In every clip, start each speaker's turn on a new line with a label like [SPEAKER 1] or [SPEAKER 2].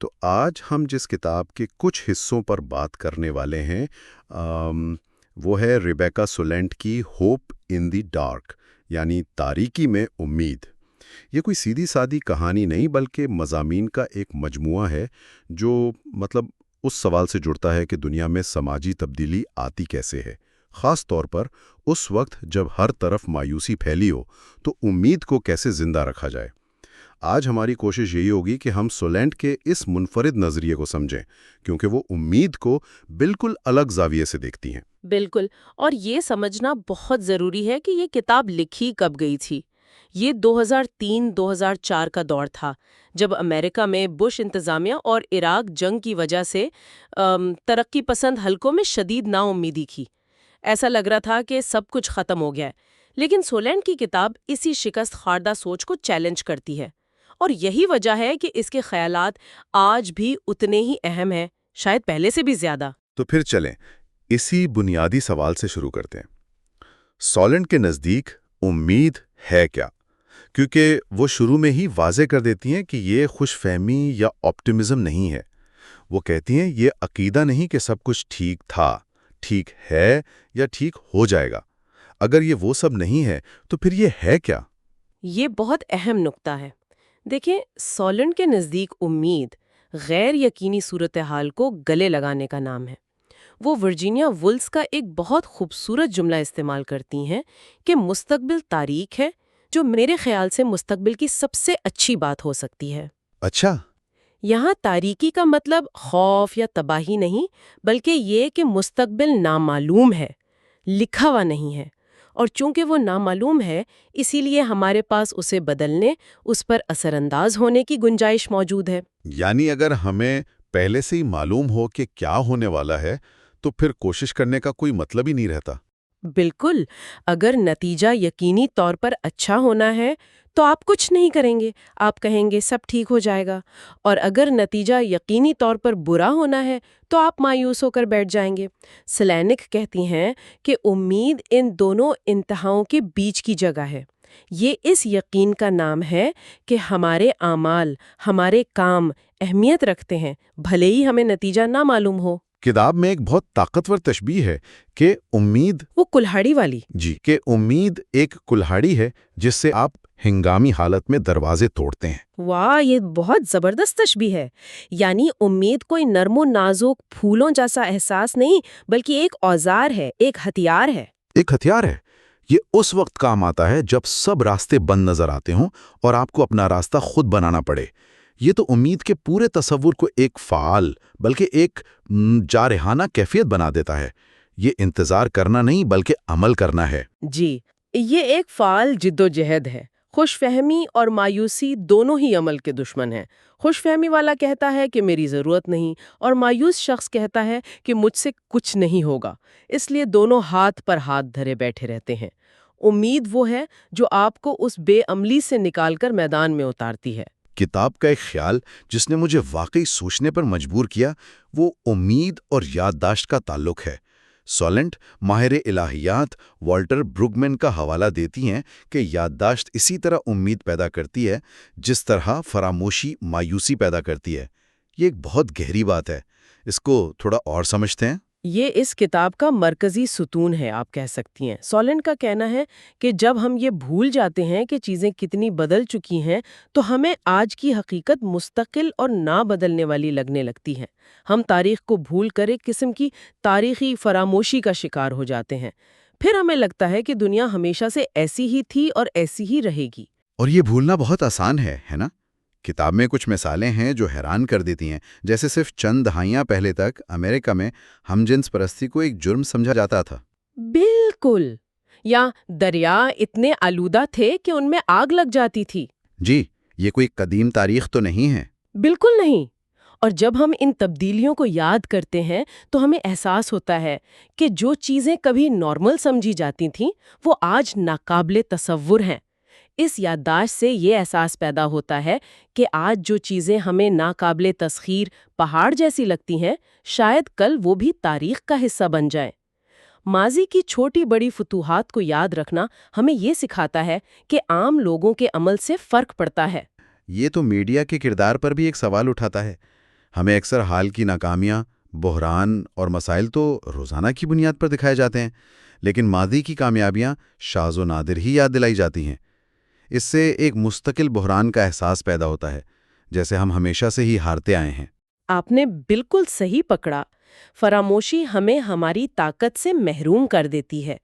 [SPEAKER 1] تو آج ہم جس کتاب کے کچھ حصوں پر بات کرنے والے ہیں وہ ہے ریبیکا سولینٹ کی ہوپ ان دی ڈارک، یعنی تاریکی میں امید۔ یہ کوئی سیدھی سادی کہانی نہیں بلکہ مضامین کا ایک مجموعہ ہے جو اس سوال سے جڑتا ہے کہ دنیا میں سماجی تبدیلی آتی کیسے ہے، خاص طور پر اس وقت جب ہر طرف مایوسی پھیلی ہو تو امید کو کیسے زندہ رکھا جائے۔ آج ہماری کوشش یہی ہوگی کہ ہم سولینٹ کے اس منفرد نظریے کو سمجھیں، کیونکہ وہ امید کو بالکل الگ زاویے سے دیکھتی ہیں۔
[SPEAKER 2] بالکل، اور یہ سمجھنا بہت ضروری ہے کہ یہ کتاب لکھی کب گئی تھی۔ یہ 2003-2004 کا دور تھا، جب امریکہ میں بش انتظامیہ اور عراق جنگ کی وجہ سے ترقی پسند حلقوں میں شدید نا امیدی تھی۔ ایسا لگ رہا تھا کہ سب کچھ ختم ہو گیا ہے، لیکن سولینٹ کی کتاب اسی شکست خوردہ سوچ کو چیلنج کرتی ہے، اور یہی وجہ ہے کہ اس کے خیالات آج بھی اتنے ہی اہم ہیں، شاید پہلے سے بھی زیادہ۔
[SPEAKER 1] تو پھر چلیں اسی بنیادی سوال سے شروع کرتے ہیں۔ سولینٹ کے نزدیک امید ہے کیا؟ کیونکہ وہ شروع میں ہی واضح کر دیتی ہیں کہ یہ خوش فہمی یا آپٹمزم نہیں ہے۔ وہ کہتی ہیں یہ عقیدہ نہیں کہ سب کچھ ٹھیک تھا، ٹھیک ہے یا ٹھیک ہو جائے گا۔ اگر یہ وہ سب نہیں ہے تو پھر یہ ہے کیا؟
[SPEAKER 2] یہ بہت اہم نقطہ ہے۔ دیکھیں، سولینٹ کے نزدیک امید غیر یقینی صورتحال کو گلے لگانے کا نام ہے۔ وہ ورجینیا وولز کا ایک بہت خوبصورت جملہ استعمال کرتی ہیں کہ مستقبل تاریک ہے، جو میرے خیال سے مستقبل کی سب سے اچھی بات ہو سکتی ہے۔
[SPEAKER 1] اچھا،
[SPEAKER 2] یہاں تاریکی کا مطلب خوف یا تباہی نہیں، بلکہ یہ کہ مستقبل نامعلوم ہے، لکھا ہوا نہیں ہے، اور چونکہ وہ نامعلوم ہے اسی لیے ہمارے پاس اسے بدلنے، اس پر اثر انداز ہونے کی گنجائش موجود ہے۔
[SPEAKER 1] یعنی اگر ہمیں پہلے سے ہی معلوم ہو کہ کیا ہونے والا ہے تو پھر کوشش کرنے کا کوئی مطلب ہی نہیں رہتا۔
[SPEAKER 2] بالکل، اگر نتیجہ یقینی طور پر اچھا ہونا ہے تو آپ کچھ نہیں کریں گے، آپ کہیں گے سب ٹھیک ہو جائے گا، اور اگر نتیجہ یقینی طور پر برا ہونا ہے تو آپ مایوس ہو کر بیٹھ جائیں گے۔ سلینک کہتی ہیں کہ امید ان دونوں انتہاؤں کے بیچ کی جگہ ہے۔ یہ اس یقین کا نام ہے کہ ہمارے اعمال، ہمارے کام اہمیت رکھتے ہیں، بھلے ہی ہمیں نتیجہ نہ معلوم ہو۔
[SPEAKER 1] کتاب میں ایک بہت طاقتور تشبیہ ہے کہ امید
[SPEAKER 2] وہ کلہاڑی والی۔
[SPEAKER 1] کہ امید ایک کلہاڑی ہے جس سے آپ ہنگامی حالت میں دروازے توڑتے ہیں۔
[SPEAKER 2] واہ، یہ بہت زبردست تشبیہ ہے۔ یعنی امید کوئی نرم و نازک پھولوں جیسا احساس نہیں، بلکہ ایک اوزار ہے، ایک ہتھیار ہے۔
[SPEAKER 1] ایک ہتھیار ہے۔ یہ اس وقت کام آتا ہے جب سب راستے بند نظر آتے ہوں اور آپ کو اپنا راستہ خود بنانا پڑے۔ یہ تو امید کے پورے تصور کو ایک فعال بلکہ ایک جارحانہ کیفیت بنا دیتا ہے۔ یہ انتظار کرنا نہیں بلکہ عمل کرنا ہے۔
[SPEAKER 2] جی، یہ ایک فعال جد و جہد ہے۔ خوش فہمی اور مایوسی دونوں ہی عمل کے دشمن ہیں۔ خوش فہمی والا کہتا ہے کہ میری ضرورت نہیں، اور مایوس شخص کہتا ہے کہ مجھ سے کچھ نہیں ہوگا۔ اس لیے دونوں ہاتھ پر ہاتھ دھرے بیٹھے رہتے ہیں۔ امید وہ ہے جو آپ کو اس بے عملی سے نکال کر میدان میں اتارتی ہے۔
[SPEAKER 1] کتاب کا ایک خیال جس نے مجھے واقعی سوچنے پر مجبور کیا، وہ امید اور یادداشت کا تعلق ہے۔ سولینٹ ماہر الہیات والٹر بروگمن کا حوالہ دیتی ہیں کہ یادداشت اسی طرح امید پیدا کرتی ہے جس طرح فراموشی مایوسی پیدا کرتی ہے۔ یہ ایک بہت گہری بات ہے، اس کو تھوڑا اور سمجھتے ہیں۔
[SPEAKER 2] یہ اس کتاب کا مرکزی ستون ہے، آپ کہہ سکتی ہیں۔ سولینٹ کا کہنا ہے کہ جب ہم یہ بھول جاتے ہیں کہ چیزیں کتنی بدل چکی ہیں تو ہمیں آج کی حقیقت مستقل اور نہ بدلنے والی لگنے لگتی ہے۔ ہم تاریخ کو بھول کر ایک قسم کی تاریخی فراموشی کا شکار ہو جاتے ہیں۔ پھر ہمیں لگتا ہے کہ دنیا ہمیشہ سے ایسی ہی تھی اور ایسی ہی رہے گی۔
[SPEAKER 1] اور یہ بھولنا بہت آسان ہے نا؟ کتاب میں کچھ مثالیں ہیں جو حیران کر دیتی ہیں، جیسے صرف چند دہائیاں پہلے تک امریکہ میں ہم جنس پرستی کو ایک جرم سمجھا جاتا تھا۔
[SPEAKER 2] بالکل، یا دریا اتنے آلودہ تھے کہ ان میں آگ لگ جاتی تھی۔
[SPEAKER 1] جی، یہ کوئی قدیم تاریخ تو نہیں ہے۔
[SPEAKER 2] بالکل نہیں۔ اور جب ہم ان تبدیلیوں کو یاد کرتے ہیں تو ہمیں احساس ہوتا ہے کہ جو چیزیں کبھی نارمل سمجھی جاتی تھیں وہ آج ناقابل تصور ہیں۔ اس یادداشت سے یہ احساس پیدا ہوتا ہے کہ آج جو چیزیں ہمیں ناقابل تسخیر پہاڑ جیسی لگتی ہیں، شاید کل وہ بھی تاریخ کا حصہ بن جائیں۔ ماضی کی چھوٹی بڑی فتوحات کو یاد رکھنا ہمیں یہ سکھاتا ہے کہ عام لوگوں کے عمل سے فرق پڑتا ہے۔
[SPEAKER 1] یہ تو میڈیا کے کردار پر بھی ایک سوال اٹھاتا ہے۔ ہمیں اکثر حال کی ناکامیاں، بحران اور مسائل تو روزانہ کی بنیاد پر دکھائے جاتے ہیں، لیکن ماضی کی کامیابیاں شاذ و نادر ہی یاد دلائی جاتی ہیں۔ اس سے ایک مستقل بحران کا احساس پیدا ہوتا ہے، جیسے ہم ہمیشہ سے ہی ہارتے آئے ہیں۔
[SPEAKER 2] آپ نے بالکل صحیح پکڑا۔ فراموشی ہمیں ہماری طاقت سے محروم کر دیتی ہے۔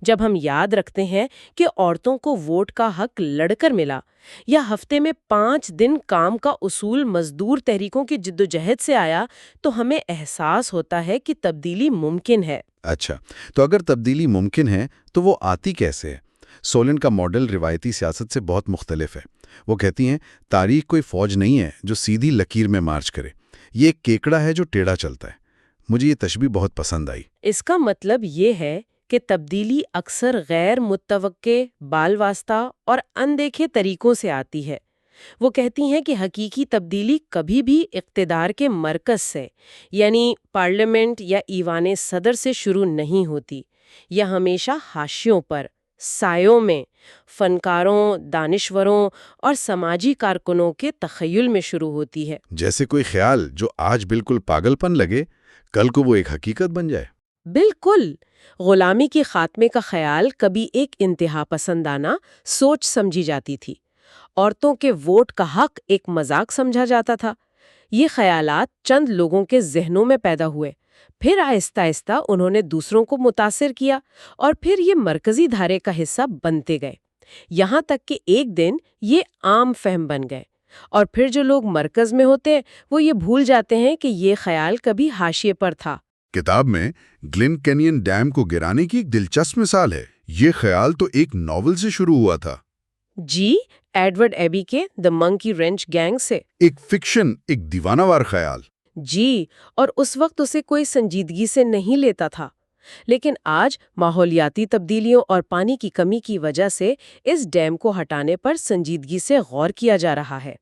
[SPEAKER 2] جب ہم یاد رکھتے ہیں کہ عورتوں کو ووٹ کا حق لڑ کر ملا، یا ہفتے میں 5 دن کام کا اصول مزدور تحریکوں کی جدوجہد سے آیا، تو ہمیں احساس ہوتا ہے کہ تبدیلی ممکن ہے۔
[SPEAKER 1] اچھا، تو اگر تبدیلی ممکن ہے تو وہ آتی کیسے ہے؟ سولن کا ماڈل روایتی سیاست سے بہت مختلف ہے۔ وہ کہتی ہیں تاریخ کوئی فوج نہیں ہے جو سیدھی لکیر میں مارچ کرے، یہ ایک کیکڑا ہے جو ٹیڑھا چلتا ہے۔ مجھے یہ تشبیہ بہت پسند آئی۔
[SPEAKER 2] اس کا مطلب یہ ہے کہ تبدیلی اکثر غیر متوقع، بال واسطہ اور اندیکھے طریقوں سے آتی ہے۔ وہ کہتی ہیں کہ حقیقی تبدیلی کبھی بھی اقتدار کے مرکز سے، یعنی پارلیمنٹ یا ایوان صدر سے شروع نہیں ہوتی۔ یہ ہمیشہ حاشیوں پر، سایوں میں، فنکاروں، دانشوروں اور سماجی کارکنوں کے تخیل میں شروع ہوتی ہے۔
[SPEAKER 1] جیسے کوئی خیال جو آج بالکل پاگل پن لگے، کل کو وہ ایک حقیقت بن جائے۔
[SPEAKER 2] بالکل۔ غلامی کے خاتمے کا خیال کبھی ایک انتہا پسندانہ سوچ سمجھی جاتی تھی۔ عورتوں کے ووٹ کا حق ایک مذاق سمجھا جاتا تھا۔ یہ خیالات چند لوگوں کے ذہنوں میں پیدا ہوئے، پھر آہستہ آہستہ انہوں نے دوسروں کو متاثر کیا، اور پھر یہ مرکزی دھارے کا حصہ بنتے گئے، یہاں تک کہ ایک دن یہ عام فہم بن گئے۔ اور پھر جو لوگ مرکز میں ہوتے ہیں وہ یہ بھول جاتے ہیں کہ یہ خیال کبھی حاشیے پر تھا۔
[SPEAKER 1] کتاب میں گلین کینین ڈیم کو گرانے کی ایک دلچسپ مثال ہے۔ یہ خیال تو ایک ناول سے شروع ہوا تھا۔
[SPEAKER 2] جی، ایڈورڈ ایبی کے دی منکی رینچ گینگ سے۔
[SPEAKER 1] ایک فکشن، ایک دیوانہ وار خیال۔
[SPEAKER 2] جی، اور اس وقت اسے کوئی سنجیدگی سے نہیں لیتا تھا، لیکن آج ماحولیاتی تبدیلیوں اور پانی کی کمی کی وجہ سے اس ڈیم کو ہٹانے پر سنجیدگی سے غور کیا جا رہا ہے۔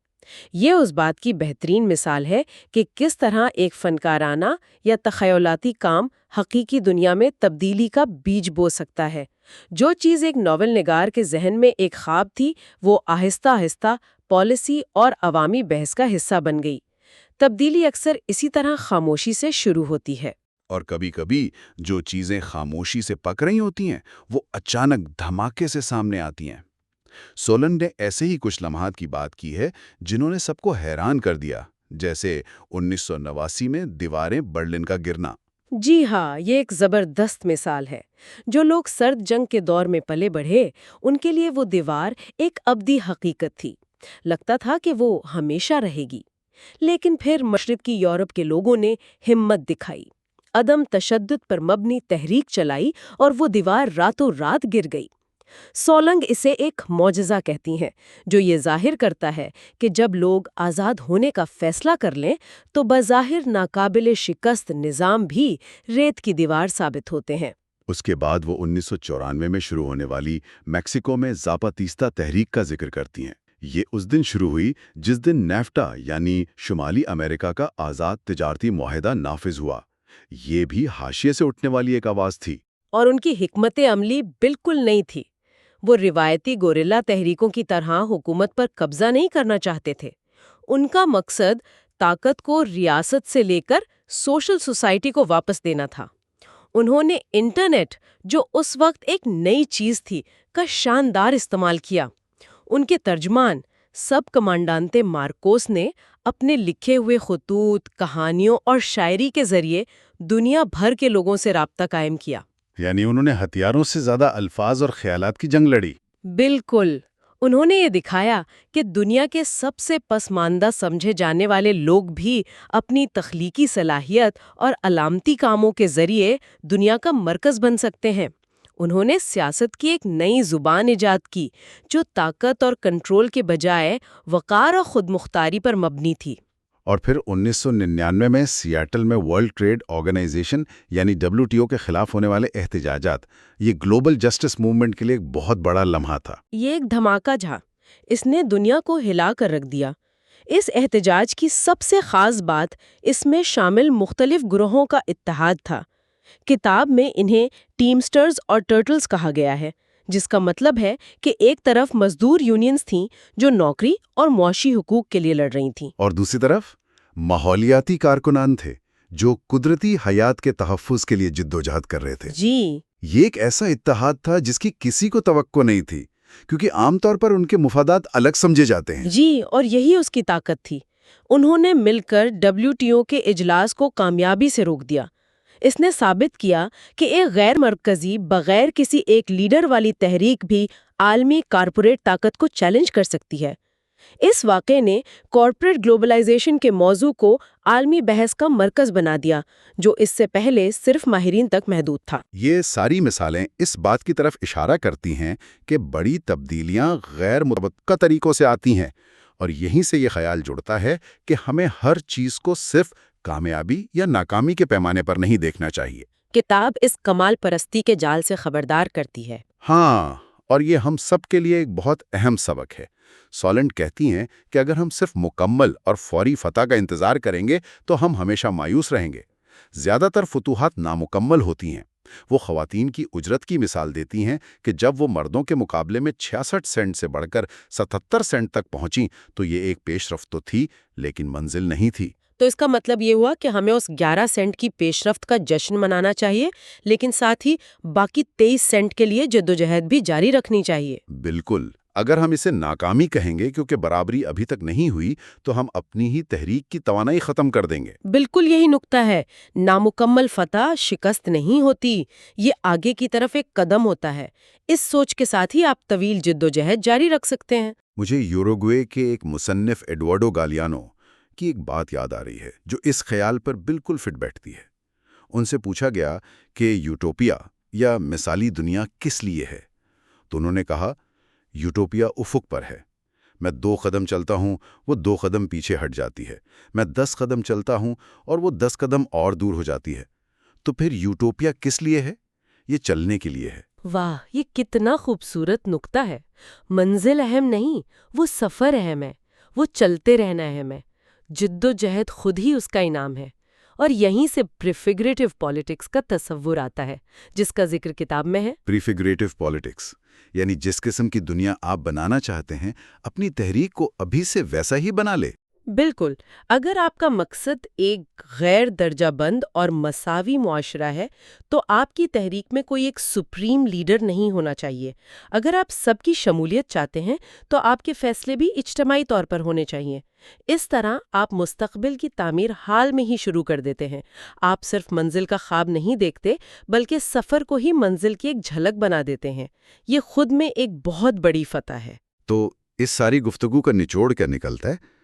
[SPEAKER 2] یہ اس بات کی بہترین مثال ہے کہ کس طرح ایک فنکارانہ یا تخیلاتی کام حقیقی دنیا میں تبدیلی کا بیج بو سکتا ہے۔ جو چیز ایک ناول نگار کے ذہن میں ایک خواب تھی، وہ آہستہ آہستہ پالیسی اور عوامی بحث کا حصہ بن گئی۔ تبدیلی اکثر اسی طرح خاموشی سے شروع ہوتی ہے۔
[SPEAKER 1] اور کبھی کبھی جو چیزیں خاموشی سے پک رہی ہوتی ہیں وہ اچانک دھماکے سے سامنے آتی ہیں۔ سولن نے ایسے ہی کچھ لمحات کی بات کی ہے جنہوں نے سب کو حیران کر دیا، جیسے 1989 میں دیواریں برلن کا گرنا۔
[SPEAKER 2] جی ہاں، یہ ایک زبردست مثال ہے۔ جو لوگ سرد جنگ کے دور میں پلے بڑھے، ان کے لیے وہ دیوار ایک ابدی حقیقت تھی۔ لگتا تھا کہ وہ ہمیشہ رہے گی۔ لیکن پھر مشرقی یورپ کے لوگوں نے ہمت دکھائی، عدم تشدد پر مبنی تحریک چلائی، اور وہ دیوار راتوں رات گر گئی۔ سولنگ اسے ایک معجزہ کہتی ہیں، جو یہ ظاہر کرتا ہے کہ جب لوگ آزاد ہونے کا فیصلہ کر لیں تو بظاہر ناقابل شکست نظام بھی ریت کی دیوار ثابت ہوتے ہیں۔
[SPEAKER 1] اس کے بعد وہ 1994 میں شروع ہونے والی میکسیکو میں زاپاتیستا تحریک کا ذکر کرتی ہیں۔ یہ اس دن شروع ہوئی جس دن نیفٹا یعنی شمالی امریکہ کا آزاد تجارتی معاہدہ نافذ ہوا۔ یہ بھی حاشیے سے اٹھنے والی ایک آواز تھی۔
[SPEAKER 2] اور ان کی حکمت عملی بالکل نہیں تھی۔ وہ روایتی گوریلا تحریکوں کی طرح حکومت پر قبضہ نہیں کرنا چاہتے تھے۔ ان کا مقصد طاقت کو ریاست سے لے کر سوشل سوسائٹی کو واپس دینا تھا۔ انہوں نے انٹرنیٹ، جو اس وقت ایک نئی چیز تھی، کا شاندار استعمال کیا۔ ان کے ترجمان سب کمانڈانتے مارکوس نے اپنے لکھے ہوئے خطوط، کہانیوں اور شاعری کے ذریعے دنیا بھر کے لوگوں سے رابطہ قائم کیا۔
[SPEAKER 1] یعنی انہوں نے ہتھیاروں سے زیادہ الفاظ اور خیالات کی جنگ لڑی۔
[SPEAKER 2] بالکل۔ انہوں نے یہ دکھایا کہ دنیا کے سب سے پسماندہ سمجھے جانے والے لوگ بھی اپنی تخلیقی صلاحیت اور علامتی کاموں کے ذریعے دنیا کا مرکز بن سکتے ہیں۔ انہوں نے سیاست کی ایک نئی زبان ایجاد کی جو طاقت اور کنٹرول کے بجائے وقار اور خود مختاری پر مبنی تھی۔
[SPEAKER 1] اور پھر 1999 میں سیاٹل میں ورلڈ ٹریڈ آرگنائزیشن یعنی WTO کے خلاف ہونے والے احتجاجات، یہ گلوبل جسٹس موومنٹ کے لیے ایک بہت بڑا لمحہ تھا۔
[SPEAKER 2] یہ ایک دھماکہ جھا، اس نے دنیا کو ہلا کر رکھ دیا۔ اس احتجاج کی سب سے خاص بات اس میں شامل مختلف گروہوں کا اتحاد تھا۔ کتاب میں انہیں ٹیمسٹرز اور ٹرٹلز کہا گیا ہے، جس کا مطلب ہے کہ ایک طرف مزدور یونینز تھیں جو نوکری اور معاشی حقوق کے لیے لڑ رہی تھیں،
[SPEAKER 1] اور دوسری طرف ماحولیاتی کارکنان تھے جو قدرتی حیات کے تحفظ کے لیے جدوجہد کر رہے تھے۔
[SPEAKER 2] جی
[SPEAKER 1] یہ ایک ایسا اتحاد تھا جس کی کسی کو توقع نہیں تھی، کیونکہ عام طور پر ان کے مفادات الگ سمجھے جاتے ہیں۔
[SPEAKER 2] جی، اور یہی اس کی طاقت تھی۔ انہوں نے مل کر WTO کے اجلاس کو کامیابی سے روک دیا۔ اس نے ثابت کیا کہ ایک غیر مرکزی، بغیر کسی ایک لیڈر والی تحریک بھی عالمی کارپوریٹ طاقت کو چیلنج کر سکتی ہے۔ اس واقعے نے کارپوریٹ گلوبلائزیشن کے موضوع کو عالمی بحث کا مرکز بنا دیا، جو اس سے پہلے صرف ماہرین تک محدود تھا۔
[SPEAKER 1] یہ ساری مثالیں اس بات کی طرف اشارہ کرتی ہیں کہ بڑی تبدیلیاں غیر متوقع طریقوں سے آتی ہیں، اور یہیں سے یہ خیال جڑتا ہے کہ ہمیں ہر چیز کو صرف کامیابی یا ناکامی کے پیمانے پر نہیں دیکھنا چاہیے۔
[SPEAKER 2] کتاب اس کمال پرستی کے جال سے خبردار کرتی ہے۔
[SPEAKER 1] ہاں، اور یہ ہم سب کے لیے ایک بہت اہم سبق ہے۔ سولنٹ کہتی ہیں کہ اگر ہم صرف مکمل اور فوری فتح کا انتظار کریں گے تو ہم ہمیشہ مایوس رہیں گے۔ زیادہ تر فتوحات نامکمل ہوتی ہیں۔ وہ خواتین کی اجرت کی مثال دیتی ہیں کہ جب وہ مردوں کے مقابلے میں 66 سینٹ سے بڑھ کر 77 سینٹ تک پہنچیں تو یہ ایک پیش رفت تو تھی، لیکن منزل نہیں تھی۔
[SPEAKER 2] تو اس کا مطلب یہ ہوا کہ ہمیں اس 11 سینٹ کی پیش رفت کا جشن منانا چاہیے، لیکن ساتھ ہی باقی 23 سینٹ کے لیے جدوجہد بھی جاری رکھنی چاہیے۔
[SPEAKER 1] بالکل۔ اگر ہم اسے ناکامی کہیں گے کیونکہ برابری ابھی تک نہیں ہوئی تو ہم اپنی ہی تحریک کی توانائی ختم کر دیں گے۔
[SPEAKER 2] بالکل یہی نقطہ ہے۔ نامکمل فتح شکست نہیں ہوتی، یہ آگے کی طرف ایک قدم ہوتا ہے۔ اس سوچ کے ساتھ ہی آپ طویل جدوجہد جاری رکھ سکتے ہیں۔
[SPEAKER 1] مجھے یوروگوے کے ایک مصنف ایڈورڈو گالیانو کی ایک بات یاد آ رہی ہے جو اس خیال پر بالکل فٹ بیٹھتی ہے۔ ان سے پوچھا گیا کہ یوٹوپیا یا مثالی دنیا کس لیے ہے، تو انہوں نے کہا، یوٹوپیا افق پر ہے۔ میں 2 قدم چلتا ہوں، وہ 2 قدم پیچھے ہٹ جاتی ہے۔ میں 10 قدم چلتا ہوں اور وہ 10 قدم اور دور ہو جاتی ہے۔ تو پھر یوٹوپیا کس لیے ہے؟ یہ چلنے کے لیے ہے۔
[SPEAKER 2] واہ، یہ کتنا خوبصورت نقطہ ہے۔ منزل اہم نہیں، وہ سفر اہم ہے، وہ چلتے رہنا اہم ہے۔ جدوجہد خود ہی اس کا انعام ہے۔ اور یہیں سے پریفیگریٹو پالیٹکس کا تصور آتا ہے، جس کا ذکر کتاب میں ہے۔
[SPEAKER 1] پریفیگریٹو پالیٹکس، یعنی جس قسم کی دنیا آپ بنانا چاہتے ہیں، اپنی تحریک کو ابھی سے ویسا ہی بنا لے۔
[SPEAKER 2] بالکل۔ اگر آپ کا مقصد ایک غیر درجہ بند اور مساوی معاشرہ ہے تو آپ کی تحریک میں کوئی ایک سپریم لیڈر نہیں ہونا چاہیے۔ اگر آپ سب کی شمولیت چاہتے ہیں تو آپ کے فیصلے بھی اجتماعی طور پر ہونے چاہیے۔ اس طرح آپ مستقبل کی تعمیر حال میں ہی شروع کر دیتے ہیں۔ آپ صرف منزل کا خواب نہیں دیکھتے بلکہ سفر کو ہی منزل کی ایک جھلک بنا دیتے ہیں۔ یہ خود میں ایک بہت بڑی فتح ہے۔
[SPEAKER 1] تو اس ساری گفتگو کا نچوڑ کیا نکلتا ہے؟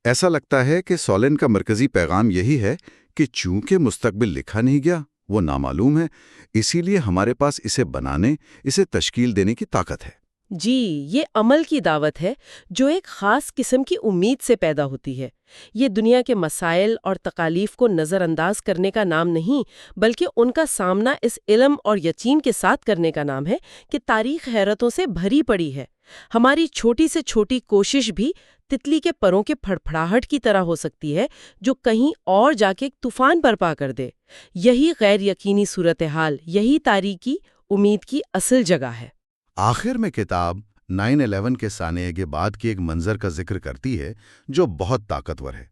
[SPEAKER 1] ایسا لگتا ہے کہ سولن کا مرکزی پیغام یہی ہے کہ چونکہ مستقبل لکھا نہیں گیا، وہ نامعلوم ہے، اسی لیے ہمارے پاس اسے بنانے، اسے تشکیل دینے کی طاقت ہے۔
[SPEAKER 2] جی، یہ عمل کی دعوت ہے جو ایک خاص قسم کی امید سے پیدا ہوتی ہے۔ یہ دنیا کے مسائل اور تکالیف کو نظر انداز کرنے کا نام نہیں، بلکہ ان کا سامنا اس علم اور یقین کے ساتھ کرنے کا نام ہے کہ تاریخ حیرتوں سے بھری پڑی ہے۔ ہماری چھوٹی سے چھوٹی کوشش بھی تتلی کے پروں کے پھڑپھڑاہٹ کی طرح ہو سکتی ہے جو کہیں اور جا کے ایک طوفان برپا کر دے۔ یہی غیر یقینی صورتحال، یہی تاریکی امید کی اصل جگہ ہے۔
[SPEAKER 1] آخر میں کتاب 9/11 کے سانحے کے بعد کے ایک منظر کا ذکر کرتی ہے جو بہت طاقتور ہے۔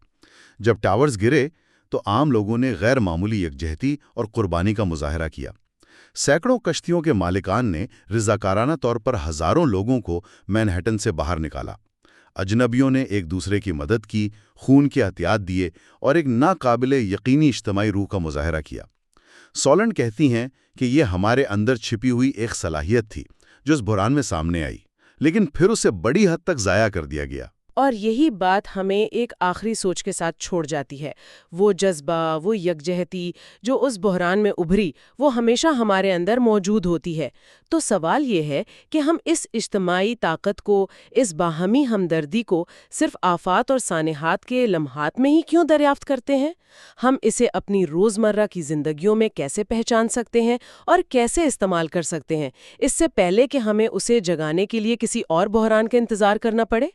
[SPEAKER 1] جب ٹاورز گرے تو عام لوگوں نے غیر معمولی یکجہتی اور قربانی کا مظاہرہ کیا۔ سینکڑوں کشتیوں کے مالکان نے رضاکارانہ طور پر ہزاروں لوگوں کو مینہٹن سے باہر نکالا۔ اجنبیوں نے ایک دوسرے کی مدد کی، خون کے عطیات دیے اور ایک ناقابل یقینی اجتماعی روح کا مظاہرہ کیا۔ سولن کہتی ہیں کہ یہ ہمارے اندر چھپی ہوئی ایک صلاحیت تھی جو اس بحران میں سامنے آئی، لیکن پھر اسے بڑی حد تک ضائع کر دیا گیا۔
[SPEAKER 2] اور یہی بات ہمیں ایک آخری سوچ کے ساتھ چھوڑ جاتی ہے۔ وہ جذبہ، وہ یکجہتی جو اس بحران میں ابھری، وہ ہمیشہ ہمارے اندر موجود ہوتی ہے۔ تو سوال یہ ہے کہ ہم اس اجتماعی طاقت کو، اس باہمی ہمدردی کو صرف آفات اور سانحات کے لمحات میں ہی کیوں دریافت کرتے ہیں؟ ہم اسے اپنی روزمرہ کی زندگیوں میں کیسے پہچان سکتے ہیں اور کیسے استعمال کر سکتے ہیں، اس سے پہلے کہ ہمیں اسے جگانے کے لیے کسی اور بحران کا انتظار کرنا پڑے؟